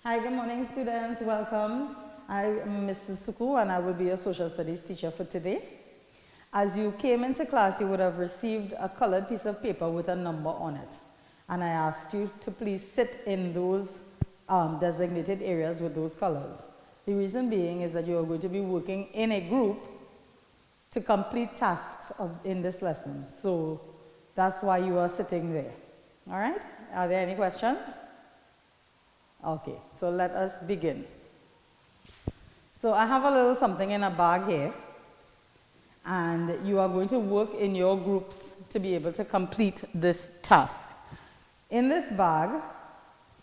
Hi, good morning, students. Welcome. I am Mrs. Sookhoo, and I will be your social studies teacher for today. As you came into class, you would have received a colored piece of paper with a number on it. And I asked you to please sit in those designated areas with those colors. The reason being is that you are going to be working in a group to complete tasks in this lesson. So that's why you are sitting there. All right? Are there any questions? Okay, so let us begin. So I have a little something in a bag here, and you are going to work in your groups to be able to complete this task. In this bag,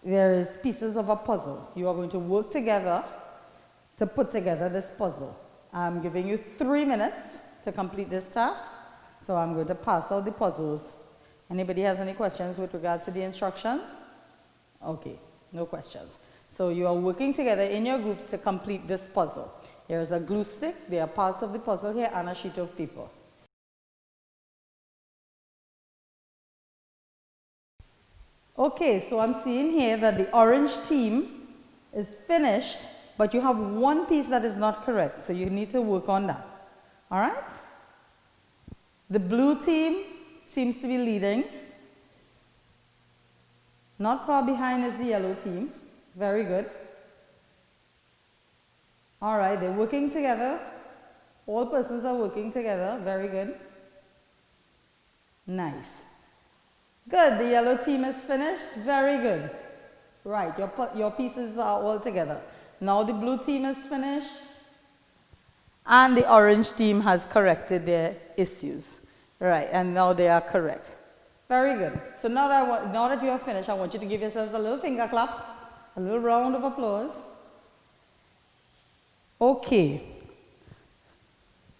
there is pieces of a puzzle. You are going to work together to put together this puzzle. I'm giving you 3 minutes to complete this task, so I'm going to pass out the puzzles. Anybody has any questions with regards to the instructions? Okay. No questions. So you are working together in your groups to complete this puzzle. There is a glue stick, there are parts of the puzzle here, and a sheet of paper. Okay, so I'm seeing here that the orange team is finished, but you have one piece that is not correct, so you need to work on that. All right? The blue team seems to be leading. Not far behind is the yellow team. Very good. All right, they're working together. All persons are working together. Very good. Nice. Good, the yellow team is finished. Very good. Right, your pieces are all together. Now the blue team is finished. And the orange team has corrected their issues. Right, and now they are correct. Very good. So now that you are finished, I want you to give yourselves a little finger clap, a little round of applause. Okay.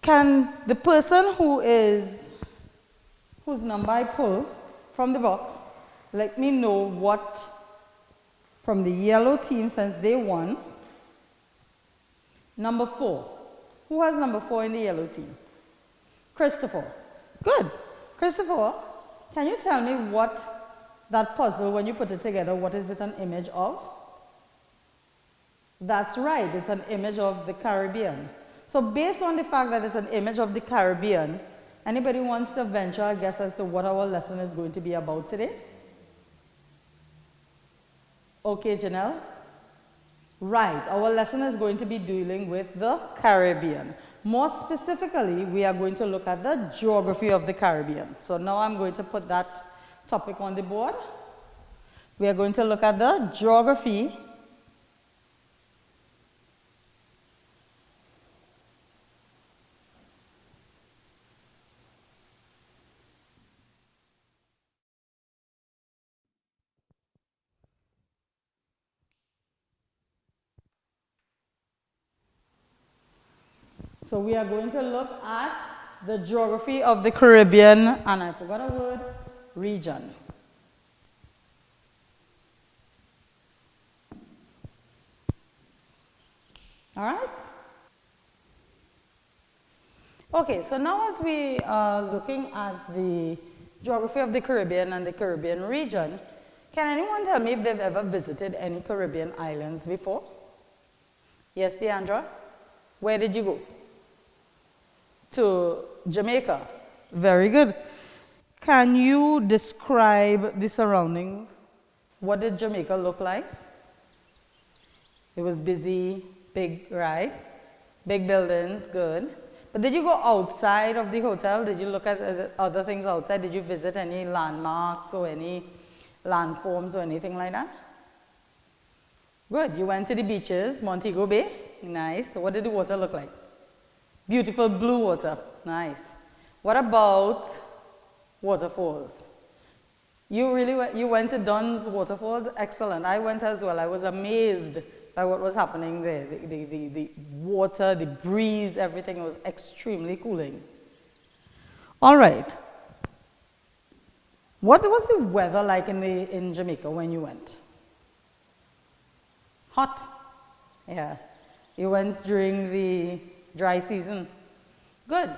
Can the person whose number I pull from the box let me know what, from the yellow team, since they won, number 4. Who has number 4 in the yellow team? Christopher. Good. Christopher, can you tell me what that puzzle, when you put it together, what is it an image of? That's right, it's an image of the Caribbean. So based on the fact that it's an image of the Caribbean, anybody wants to venture a guess as to what our lesson is going to be about today? Okay, Janelle? Right, our lesson is going to be dealing with the Caribbean. More specifically, we are going to look at the geography of the Caribbean. So now I'm going to put that topic on the board. We are going to look at the geography So we are going to look at the geography of the Caribbean, and I forgot a word, region. All right? Okay, so now as we are looking at the geography of the Caribbean and the Caribbean region, can anyone tell me if they've ever visited any Caribbean islands before? Yes, Deandra? Where did you go? To Jamaica. Very good. Can you describe the surroundings? What did Jamaica look like? It was busy, big, right? Big buildings, good. But did you go outside of the hotel? Did you look at other things outside? Did you visit any landmarks or any landforms or anything like that? Good. You went to the beaches, Montego Bay. Nice. So what did the water look like? Beautiful blue water. Nice. What about waterfalls? You went to Dunn's waterfalls? Excellent. I went as well. I was amazed by what was happening there. The water, the breeze, everything was extremely cooling. All right. What was the weather like in Jamaica when you went? Hot. Yeah. You went during the dry season. Good.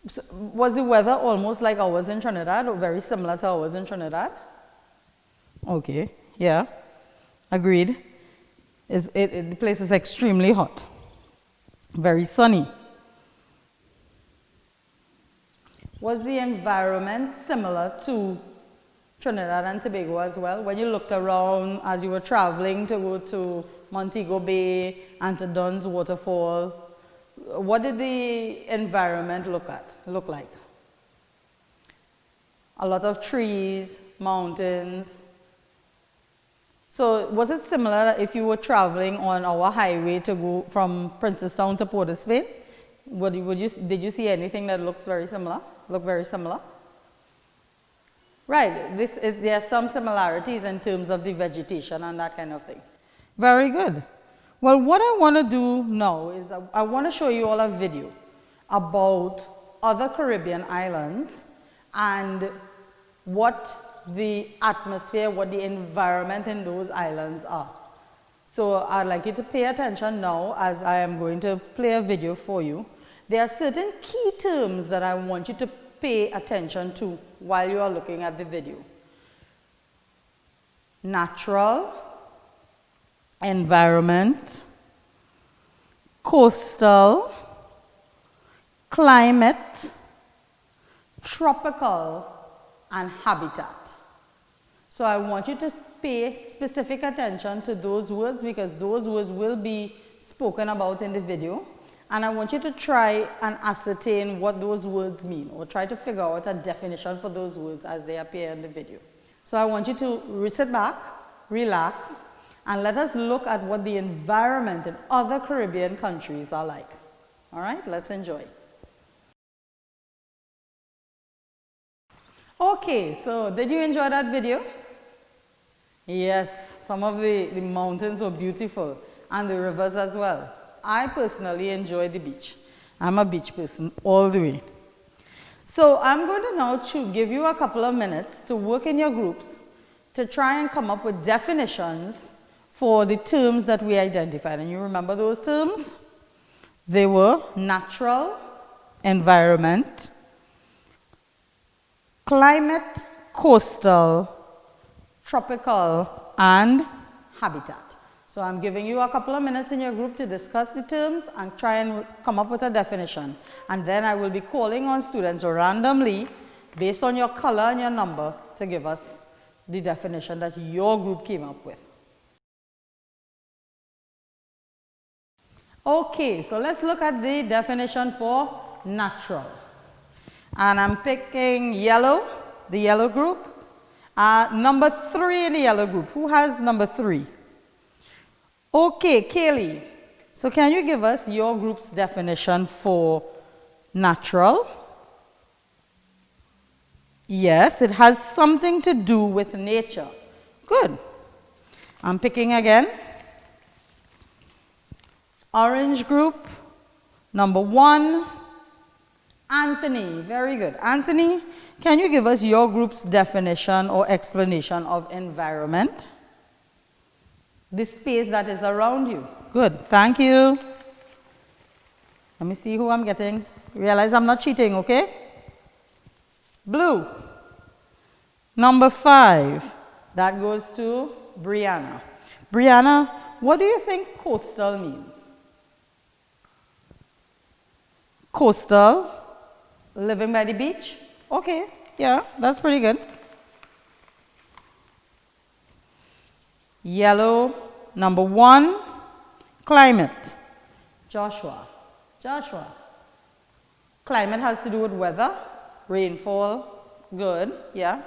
So was the weather almost like ours in Trinidad, or very similar to ours in Trinidad? Okay, yeah, agreed. The place is extremely hot, very sunny. Was the environment similar to Trinidad and Tobago as well? When you looked around as you were traveling to go to Montego Bay and to Dunn's Waterfall, what did the environment look like? A lot of trees, mountains. So was it similar if you were traveling on our highway to go from Princestown to Port of Spain? Did you see anything that looks very similar? Right, there are some similarities in terms of the vegetation and that kind of thing. Very good. Well, what I want to do now is I want to show you all a video about other Caribbean islands and what the atmosphere, what the environment in those islands are. So I'd like you to pay attention now as I am going to play a video for you. There are certain key terms that I want you to pay attention to while you are looking at the video. Natural, environment, coastal, climate, tropical, and habitat. So I want you to pay specific attention to those words because those words will be spoken about in the video. And I want you to try and ascertain what those words mean or try to figure out a definition for those words as they appear in the video. So I want you to sit back, relax, and let us look at what the environment in other Caribbean countries are like. All right, let's enjoy. Okay, so did you enjoy that video? Yes, some of the mountains were beautiful and the rivers as well. I personally enjoy the beach. I'm a beach person all the way. So I'm going to now give you a couple of minutes to work in your groups to try and come up with definitions for the terms that we identified. And you remember those terms? They were natural, environment, climate, coastal, tropical, and habitat. So I'm giving you a couple of minutes in your group to discuss the terms and try and come up with a definition. And then I will be calling on students randomly based on your color and your number to give us the definition that your group came up with. Okay, so let's look at the definition for natural. And I'm picking yellow, the yellow group. Number 3 in the yellow group. Who has number 3? Okay, Kaylee. So can you give us your group's definition for natural? Yes, it has something to do with nature. Good. I'm picking again. Orange group, number 1, Anthony. Very good. Anthony, can you give us your group's definition or explanation of environment? The space that is around you. Good. Thank you. Let me see who I'm getting. Realize I'm not cheating, okay? Blue. Number 5. That goes to Brianna. Brianna, what do you think coastal means? Coastal, living by the beach? Okay, yeah, that's pretty good. Yellow, number 1, climate. Joshua. Joshua. Climate has to do with weather, rainfall, good, yeah.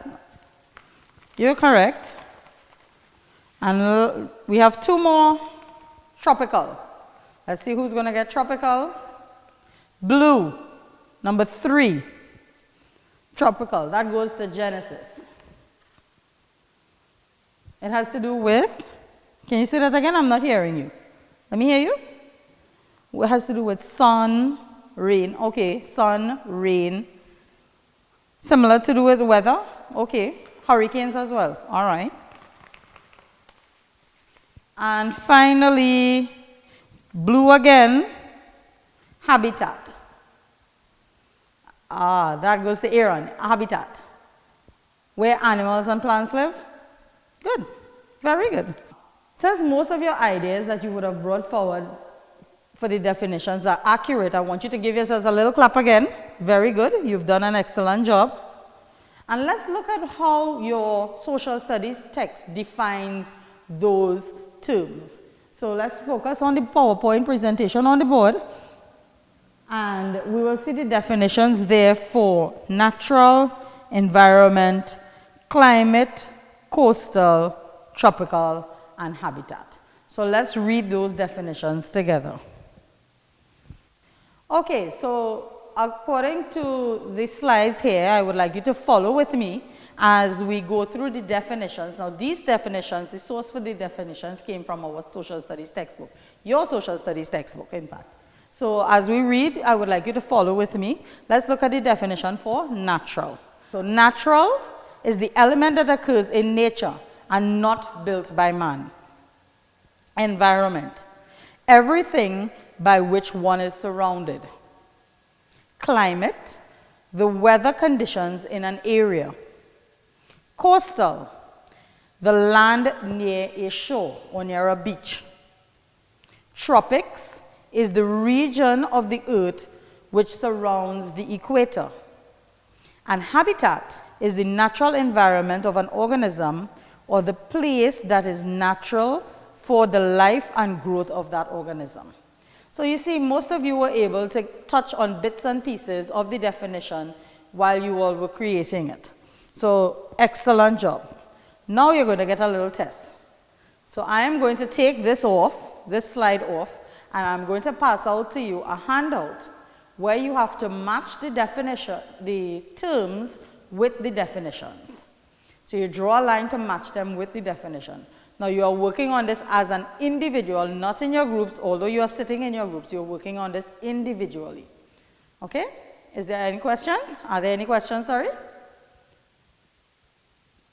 You're correct. And we have 2 more, tropical. Let's see who's going to get tropical. Blue, number 3, tropical. That goes to Genesis. It has to do with, can you say that again? I'm not hearing you. Let me hear you. It has to do with sun, rain. Okay, sun, rain. Similar to do with weather. Okay, hurricanes as well. All right. And finally, blue again, habitat. That goes to Aaron, habitat. Where animals and plants live. Good, very good. Since most of your ideas that you would have brought forward for the definitions are accurate, I want you to give yourselves a little clap again. Very good. You've done an excellent job. And let's look at how your social studies text defines those terms. So let's focus on the PowerPoint presentation on the board. And we will see the definitions there for natural, environment, climate, coastal, tropical, and habitat. So let's read those definitions together. Okay, so according to the slides here, I would like you to follow with me as we go through the definitions. Now these definitions, the source for the definitions came from our social studies textbook, your social studies textbook in fact. So as we read, I would like you to follow with me. Let's look at the definition for natural. So natural is the element that occurs in nature and not built by man. Environment, everything by which one is surrounded. Climate, the weather conditions in an area. Coastal, the land near a shore or near a beach. Tropics is the region of the earth which surrounds the equator. And habitat is the natural environment of an organism or the place that is natural for the life and growth of that organism. So you see, most of you were able to touch on bits and pieces of the definition while you all were creating it. So excellent job. Now you're going to get a little test. So I am going to take this off, this slide off, and I'm going to pass out to you a handout where you have to match the definition, the terms with the definitions. So you draw a line to match them with the definition. Now you are working on this as an individual, not in your groups, although you are sitting in your groups, you're working on this individually. Okay? Is there any questions? Are there any questions, sorry?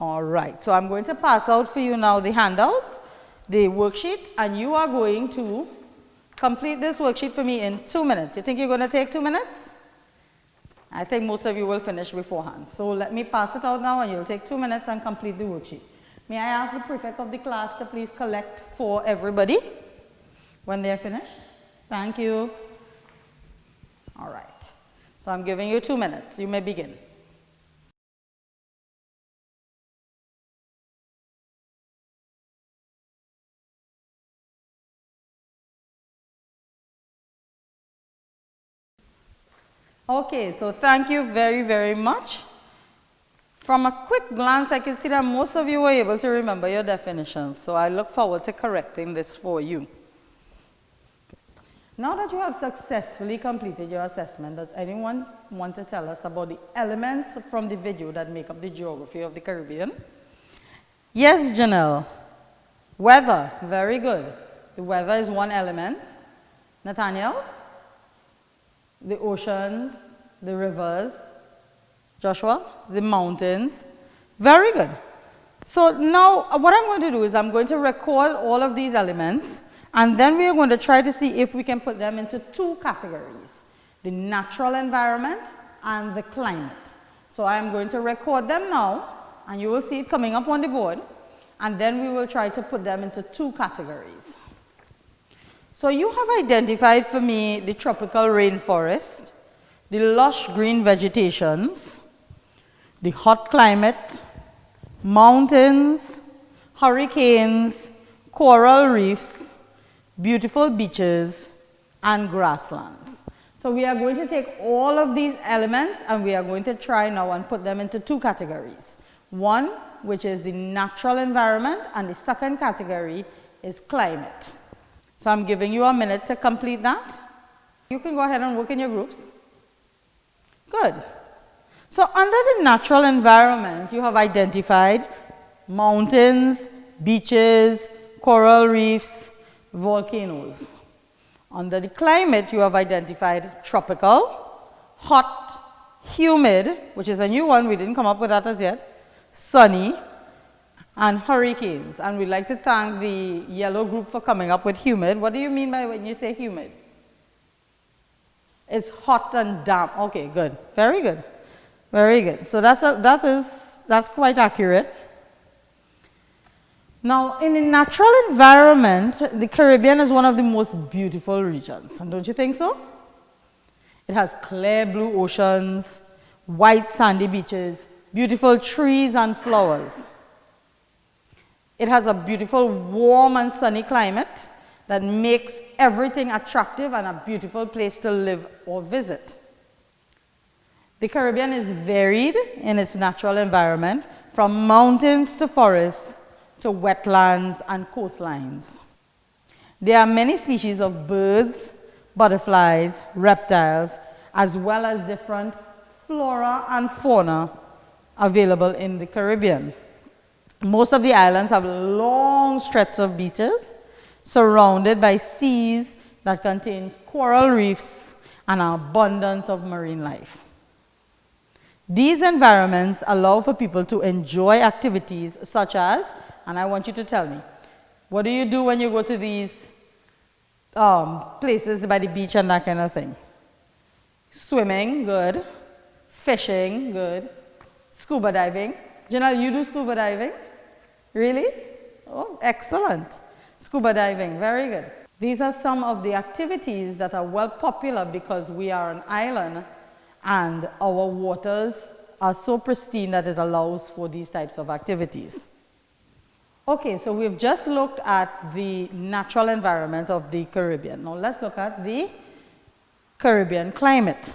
All right, so I'm going to pass out for you now the handout, the worksheet, and you are going to complete this worksheet for me in 2 minutes. You think you're going to take 2 minutes? I think most of you will finish beforehand. So let me pass it out now and you'll take 2 minutes and complete the worksheet. May I ask the prefect of the class to please collect for everybody when they're finished? Thank you. All right. So I'm giving you 2 minutes. You may begin. Okay, so thank you very, very much. From a quick glance, I can see that most of you were able to remember your definitions, so I look forward to correcting this for you. Now that you have successfully completed your assessment, does anyone want to tell us about the elements from the video that make up the geography of the Caribbean? Yes, Janelle. Weather, very good. The weather is one element. Nathaniel? The oceans, the rivers. Joshua, the mountains. Very good. So now what I'm going to do is I'm going to record all of these elements, and then we are going to try to see if we can put them into two categories, the natural environment and the climate. So I am going to record them now, and you will see it coming up on the board, and then we will try to put them into two categories. So you have identified for me the tropical rainforest, the lush green vegetations, the hot climate, mountains, hurricanes, coral reefs, beautiful beaches, and grasslands. So we are going to take all of these elements and we are going to try now and put them into two categories. One, which is the natural environment, and the second category is climate. So I'm giving you a minute to complete that. You can go ahead and work in your groups. Good. So under the natural environment, you have identified mountains, beaches, coral reefs, volcanoes. Under the climate, you have identified tropical, hot, humid, which is a new one, we didn't come up with that as yet, sunny, and hurricanes. And we'd like to thank the yellow group for coming up with humid. What do you mean by when you say humid? It's hot and damp. Okay, good. Very good. Very good. So that's quite accurate. Now, in a natural environment, the Caribbean is one of the most beautiful regions, and don't you think so? It has clear blue oceans, white sandy beaches, beautiful trees and flowers. It has a beautiful warm and sunny climate that makes everything attractive and a beautiful place to live or visit. The Caribbean is varied in its natural environment, from mountains to forests to wetlands and coastlines. There are many species of birds, butterflies, reptiles, as well as different flora and fauna available in the Caribbean. Most of the islands have long stretches of beaches surrounded by seas that contains coral reefs and an abundance of marine life. These environments allow for people to enjoy activities such as, and I want you to tell me, what do you do when you go to these places by the beach and that kind of thing? Swimming, good. Fishing, good. Scuba diving. Janelle, you do scuba diving? Really? Oh, excellent. Scuba diving, very good. These are some of the activities that are well popular because we are an island and our waters are so pristine that it allows for these types of activities. Okay, so we've just looked at the natural environment of the Caribbean. Now let's look at the Caribbean climate.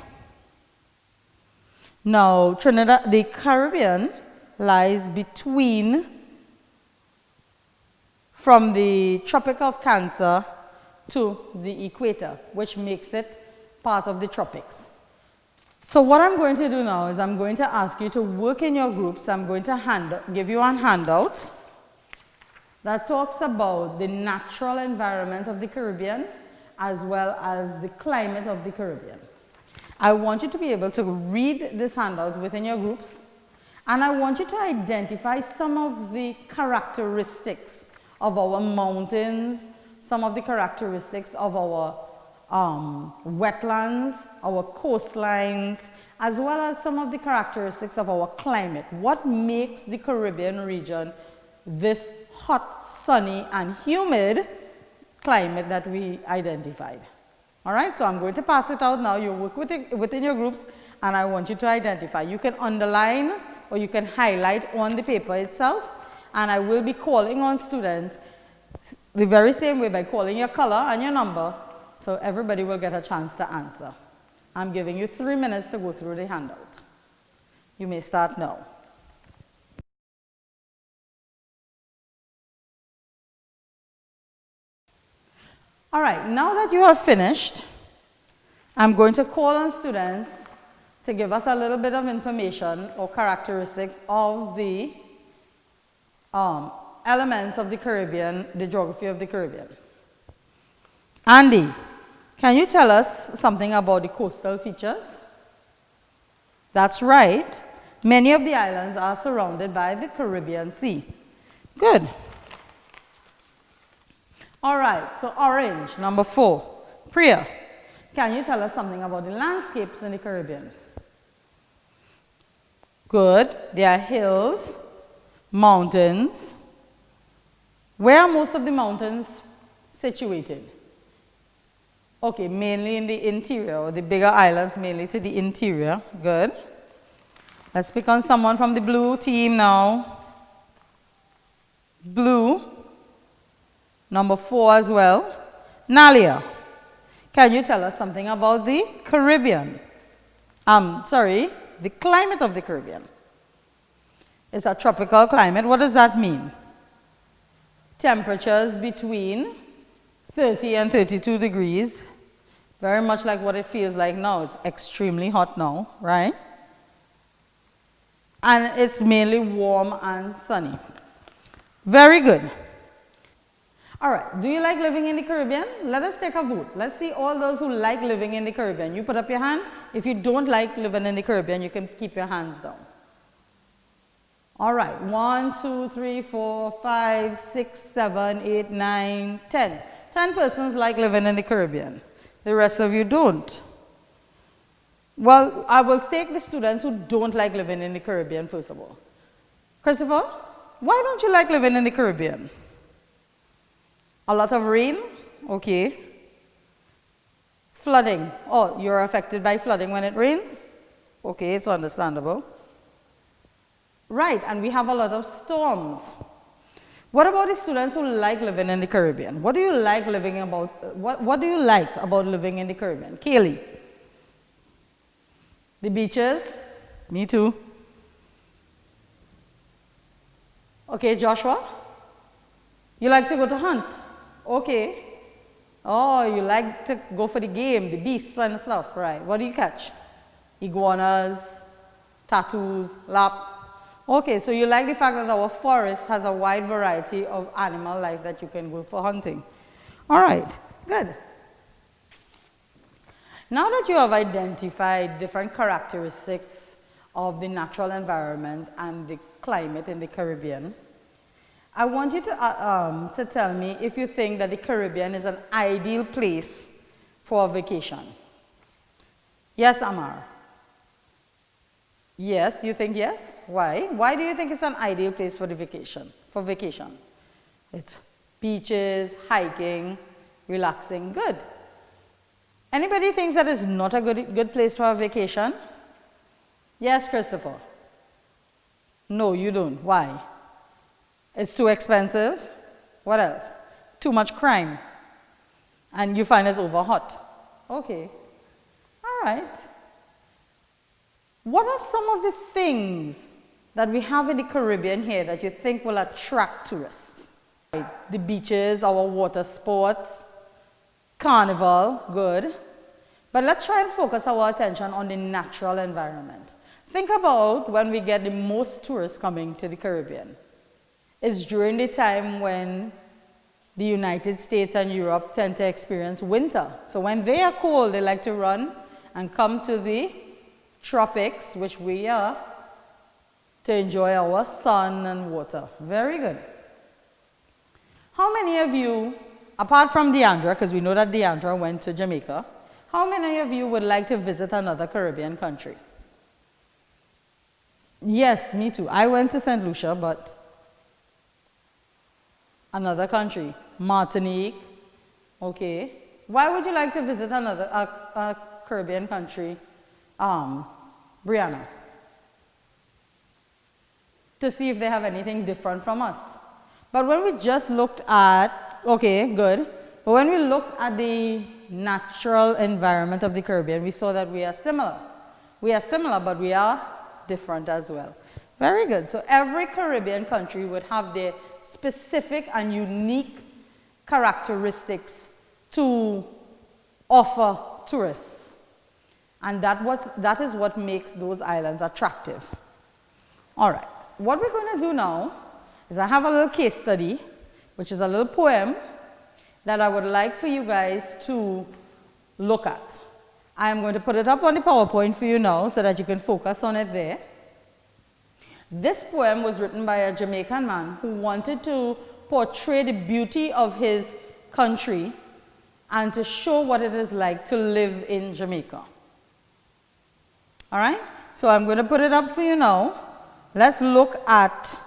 Now, Trinidad, the Caribbean lies between, from the Tropic of Cancer to the equator, which makes it part of the tropics. So what I'm going to do now is I'm going to ask you to work in your groups. I'm going to give you a handout that talks about the natural environment of the Caribbean as well as the climate of the Caribbean. I want you to be able to read this handout within your groups, and I want you to identify some of the characteristics of our mountains, some of the characteristics of our wetlands, our coastlines, as well as some of the characteristics of our climate. What makes the Caribbean region this hot, sunny, and humid climate that we identified? All right, so I'm going to pass it out now. You work within your groups, and I want you to identify. You can underline or you can highlight on the paper itself, and I will be calling on students the very same way by calling your color and your number, so everybody will get a chance to answer. I'm giving you 3 minutes to go through the handout. You may start now. All right, now that you have finished, I'm going to call on students to give us a little bit of information or characteristics of the elements of the Caribbean, the geography of the Caribbean. Andy, can you tell us something about the coastal features? That's right. Many of the islands are surrounded by the Caribbean Sea. Good. All right, so orange, number 4. Priya, can you tell us something about the landscapes in the Caribbean? Good. There are hills, mountains. Where are most of the mountains situated? Okay, mainly in the interior, or the bigger islands mainly to the interior. Good. Let's pick on someone from the blue team now. Blue. Number 4 as well. Nalia, can you tell us something about the Caribbean? The climate of the Caribbean. It's a tropical climate. What does that mean? Temperatures between 30 and 32 degrees. Very much like what it feels like now. It's extremely hot now, right? And it's mainly warm and sunny. Very good. All right, do you like living in the Caribbean? Let us take a vote. Let's see all those who like living in the Caribbean. You put up your hand. If you don't like living in the Caribbean, you can keep your hands down. All right, 1, 2, 3, 4, 5, 6, 7, 8, 9, 10. 10 persons like living in the Caribbean. The rest of you don't. Well, I will take the students who don't like living in the Caribbean first of all. Christopher, why don't you like living in the Caribbean? A lot of rain? Okay. Flooding. Oh, you're affected by flooding when it rains? Okay, it's understandable. Right, and we have a lot of storms. What about the students who like living in the Caribbean? What do you like living about? What do you like about living in the Caribbean? Kaylee? The beaches? Me too. Okay, Joshua? You like to go to hunt? Okay. Oh, you like to go for the game, the beasts and stuff, right? What do you catch? Iguanas, tattoos, lap. Okay, so you like the fact that our forest has a wide variety of animal life that you can go for hunting. All right, good. Now that you have identified different characteristics of the natural environment and the climate in the Caribbean, I want you to tell me if you think that the Caribbean is an ideal place for a vacation. Yes, Amar? Yes, you think yes? Why? Why do you think it's an ideal place for vacation? It's beaches, hiking, relaxing, good. Anybody thinks that it's not a good place for a vacation? Yes, Christopher? No, you don't. Why? It's too expensive. What else? Too much crime. And you find it's over hot. Okay. All right. What are some of the things that we have in the Caribbean here that you think will attract tourists? The beaches, our water sports, carnival, good. But let's try and focus our attention on the natural environment. Think about when we get the most tourists coming to the Caribbean. It's during the time when the United States and Europe tend to experience winter. So when they are cold, they like to run and come to the tropics, which we are, to enjoy our sun and water. Very good. How many of you, apart from Deandra, because we know that Deandra went to Jamaica, how many of you would like to visit another Caribbean country? Yes, me too. I went to St. Lucia, but another country, Martinique. Okay. Why would you like to visit a Caribbean country? Brianna? To see if they have anything different from us. But when we just looked at, okay, good. But when we looked at the natural environment of the Caribbean, we saw that we are similar. We are similar, but we are different as well. Very good. So every Caribbean country would have their specific and unique characteristics to offer tourists. And that is what makes those islands attractive. All right. What we're going to do now is I have a little case study, which is a little poem that I would like for you guys to look at. I am going to put it up on the PowerPoint for you now so that you can focus on it there. This poem was written by a Jamaican man who wanted to portray the beauty of his country and to show what it is like to live in Jamaica. All right? So I'm going to put it up for you now. Let's look at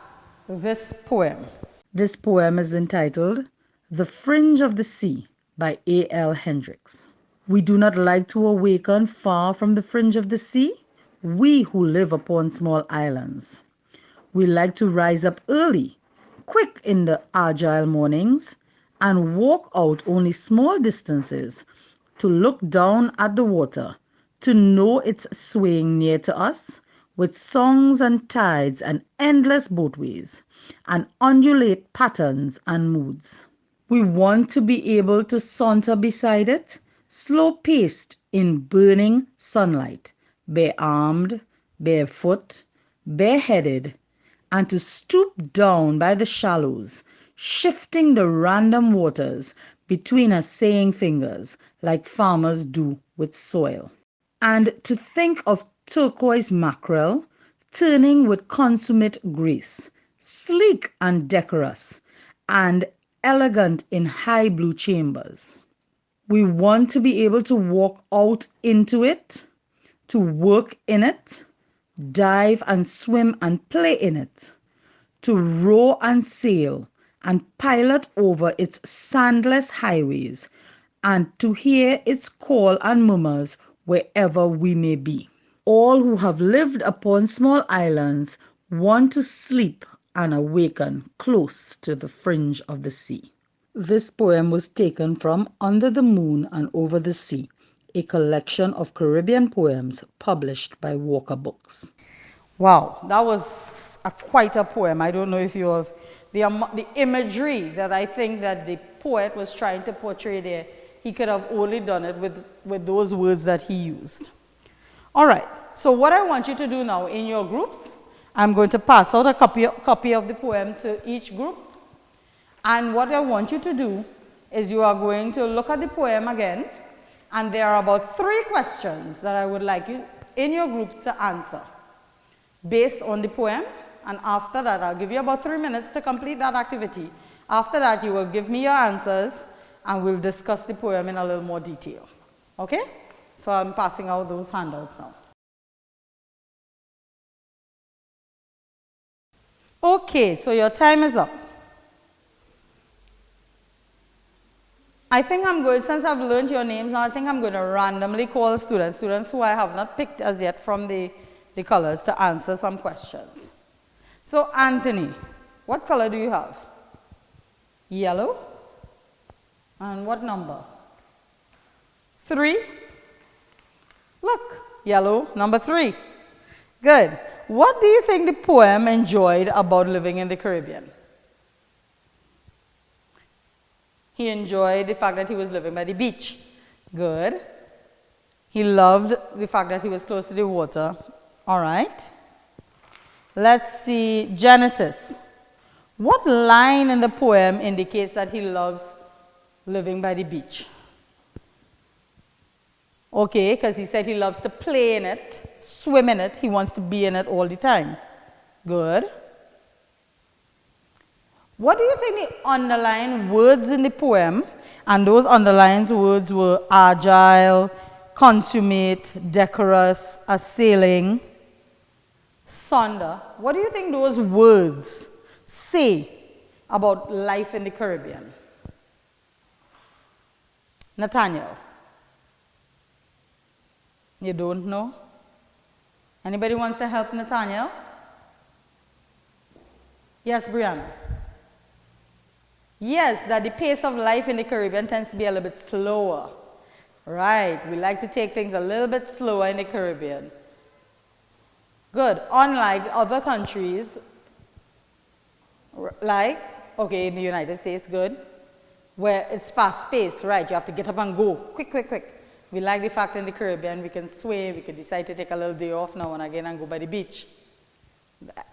this poem. This poem is entitled The Fringe of the Sea by A.L. Hendricks. We do not like to awaken far from the fringe of the sea, we who live upon small islands. We like to rise up early, quick in the agile mornings, and walk out only small distances to look down at the water, to know it's swaying near to us with songs and tides and endless boatways and undulate patterns and moods. We want to be able to saunter beside it, slow-paced in burning sunlight, bare-armed, barefoot, bareheaded, and to stoop down by the shallows, shifting the random waters between our saying fingers like farmers do with soil. And to think of turquoise mackerel turning with consummate grace, sleek and decorous, and elegant in high blue chambers. We want to be able to walk out into it, to work in it, dive and swim and play in it, to row and sail and pilot over its sandless highways, and to hear its call and murmurs wherever we may be. All who have lived upon small islands want to sleep and awaken close to the fringe of the sea. This poem was taken from Under the Moon and Over the Sea, a collection of Caribbean poems published by Walker Books. Wow, that was quite a poem. I don't know if you have the imagery that I think that the poet was trying to portray there. He could have only done it with those words that he used. All right, so what I want you to do now in your groups, I'm going to pass out a copy of the poem to each group. And what I want you to do is you are going to look at the poem again, and there are about 3 questions that I would like you in your groups to answer based on the poem. And after that, I'll give you about 3 minutes to complete that activity. After that, you will give me your answers, and we'll discuss the poem in a little more detail. Okay? So I'm passing out those handouts now. Okay, so your time is up. I think I'm going, since I've learned your names now, I think I'm going to randomly call students who I have not picked as yet from the colors to answer some questions. So Anthony, what color do you have? Yellow? And what number? 3? Look, yellow, number 3. Good. What do you think the poem enjoyed about living in the Caribbean? He enjoyed the fact that he was living by the beach. Good. He loved the fact that he was close to the water. All right. Let's see, Genesis. What line in the poem indicates that he loves living by the beach? Okay, because he said he loves to play in it, swim in it, he wants to be in it all the time. Good. What do you think the underlying words in the poem, and those underlined words were agile, consummate, decorous, assailing, sonder. What do you think those words say about life in the Caribbean? Nathaniel? You don't know? Anybody wants to help Nathaniel? Yes, Brianna? Yes, that the pace of life in the Caribbean tends to be a little bit slower. Right, we like to take things a little bit slower in the Caribbean. Good, unlike other countries, like, okay, in the United States, good, where it's fast-paced, right, you have to get up and go, quick, quick, quick. We like the fact in the Caribbean we can sway, we can decide to take a little day off now and again and go by the beach.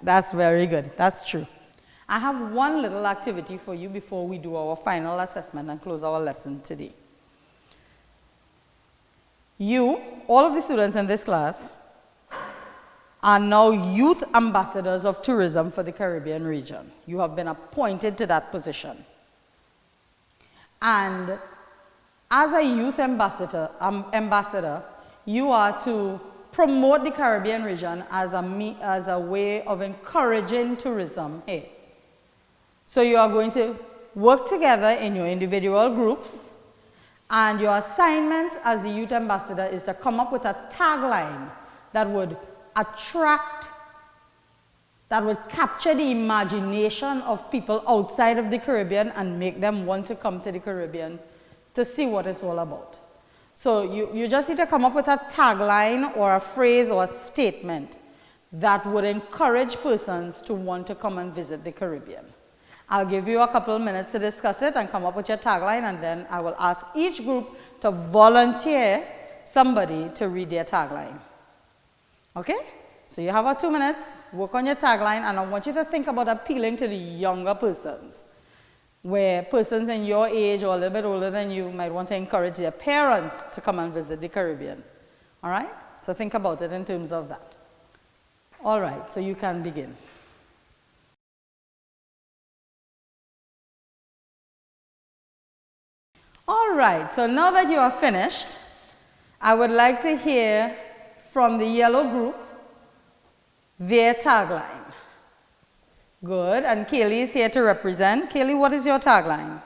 That's very good, that's true. I have one little activity for you before we do our final assessment and close our lesson today. You, all of the students in this class, are now youth ambassadors of tourism for the Caribbean region. You have been appointed to that position. And as a youth ambassador, you are to promote the Caribbean region as a way of encouraging tourism here. So you are going to work together in your individual groups, and your assignment as the youth ambassador is to come up with a tagline that would attract, that would capture the imagination of people outside of the Caribbean and make them want to come to the Caribbean to see what it's all about. So you just need to come up with a tagline or a phrase or a statement that would encourage persons to want to come and visit the Caribbean. I'll give you a couple of minutes to discuss it and come up with your tagline, and then I will ask each group to volunteer somebody to read their tagline. Okay? So you have about 2 minutes, work on your tagline, and I want you to think about appealing to the younger persons, where persons in your age or a little bit older than you might want to encourage their parents to come and visit the Caribbean. All right? So think about it in terms of that. All right, so you can begin. All right, so now that you are finished, I would like to hear from the yellow group their tagline. Good. And Kaylee is here to represent. Kaylee, what is your tagline?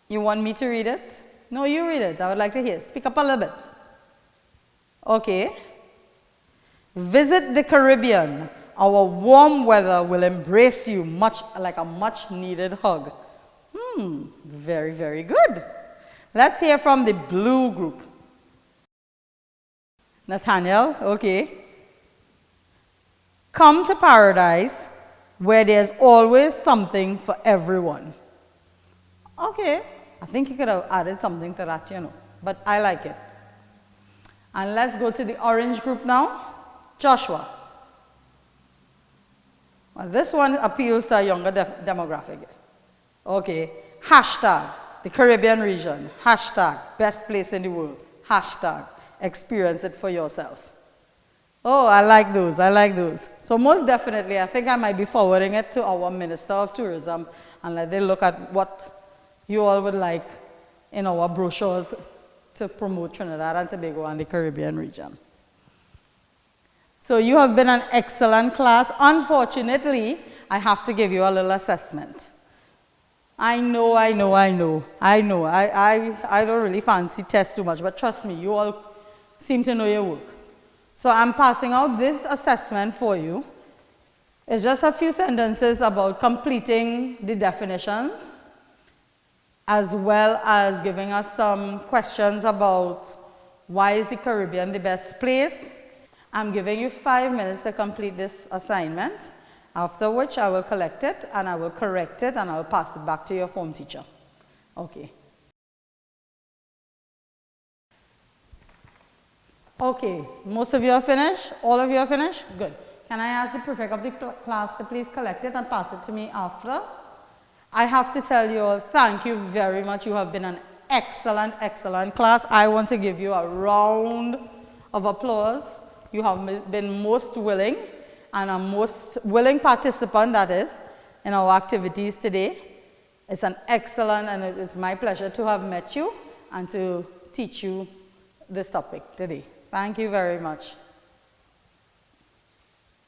You want me to read it? No, you read it. I would like to hear. Speak up a little bit. Okay. Visit the Caribbean. Our warm weather will embrace you much like a much needed hug. Very, very good. Let's hear from the blue group. Nathaniel, okay. Come to paradise where there's always something for everyone. Okay, I think you could have added something to that, but I like it. And let's go to the orange group now. Joshua. Well, this one appeals to a younger demographic. Okay, hashtag the Caribbean region. Hashtag best place in the world. Hashtag experience it for yourself. Oh, I like those. I like those. So most definitely, I think I might be forwarding it to our Minister of Tourism and let them look at what you all would like in our brochures to promote Trinidad and Tobago and the Caribbean region. So you have been an excellent class. Unfortunately, I have to give you a little assessment. I know. I don't really fancy tests too much, but trust me, you all seem to know your work. So I'm passing out this assessment for you. It's just a few sentences about completing the definitions, as well as giving us some questions about why is the Caribbean the best place. I'm giving you 5 minutes to complete this assignment, after which I will collect it and I will correct it and I will pass it back to your form teacher. Okay. Okay, most of you are finished? All of you are finished? Good. Can I ask the prefect of the class to please collect it and pass it to me after? I have to tell you all, thank you very much. You have been an excellent, excellent class. I want to give you a round of applause. You have been most willing and a most willing participant, that is, in our activities today. It's an excellent, and it's my pleasure to have met you and to teach you this topic today. Thank you very much.